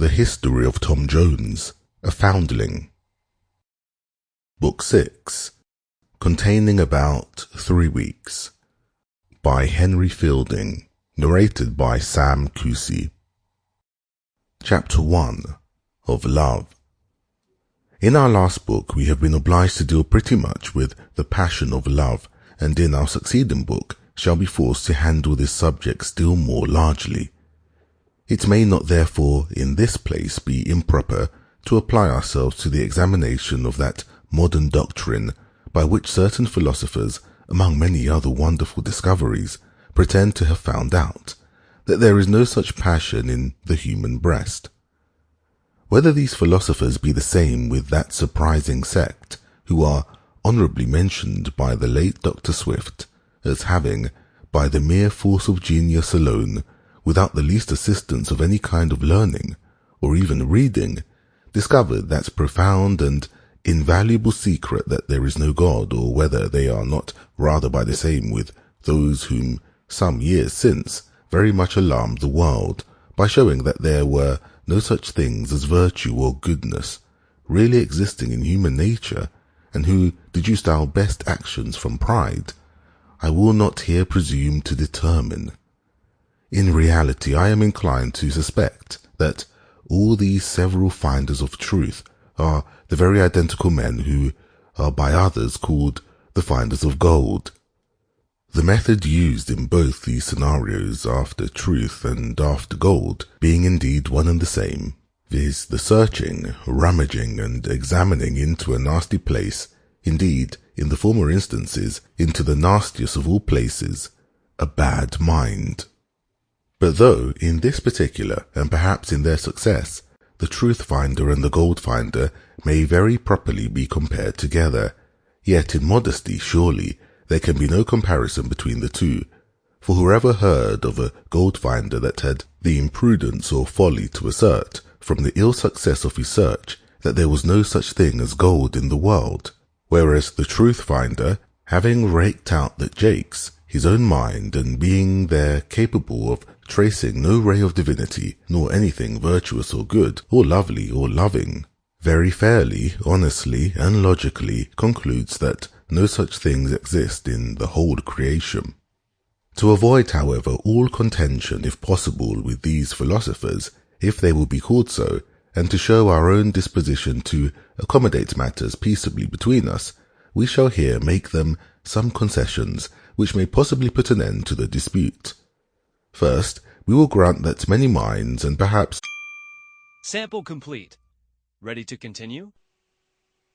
The History of Tom Jones, a Foundling. Book 6, containing about 3 weeks, by Henry Fielding, narrated by Sam Cousy. Chapter 1, of Love. In our last book we have been obliged to deal pretty much with the passion of love, and in our succeeding book shall be forced to handle this subject still more largely. It may not therefore in this place be improper to apply ourselves to the examination of that modern doctrine by which certain philosophers, among many other wonderful discoveries, pretend to have found out that there is no such passion in the human breast. Whether these philosophers be the same with that surprising sect who are honourably mentioned by the late Dr. Swift as having, by the mere force of genius alone, without the least assistance of any kind of learning, or even reading, discovered that profound and invaluable secret that there is no God, or whether they are not rather by the same with those whom some years since very much alarmed the world by showing that there were no such things as virtue or goodness really existing in human nature, and who deduced our best actions from pride, I will not here presume to determine. In reality, I am inclined to suspect that all these several finders of truth are the very identical men who are by others called the finders of gold. The method used in both these scenarios, after truth and after gold, being indeed one and the same, viz. the searching, rummaging, and examining into a nasty place, indeed, in the former instances, into the nastiest of all places, a bad mind. But though, in this particular, and perhaps in their success, the truth-finder and the gold-finder may very properly be compared together, yet in modesty, surely, there can be no comparison between the two, for whoever heard of a gold-finder that had the imprudence or folly to assert, from the ill success of his search, that there was no such thing as gold in the world, whereas the truth-finder, having raked out that Jake's, his own mind, and being there capable of tracing no ray of divinity, nor anything virtuous or good, or lovely or loving, very fairly, honestly, and logically concludes that no such things exist in the whole creation. To avoid, however, all contention, if possible, with these philosophers, if they will be called so, and to show our own disposition to accommodate matters peaceably between us, we shall here make them some concessions which may possibly put an end to the dispute. First, we will grant that many minds, and perhaps... Sample complete. Ready to continue?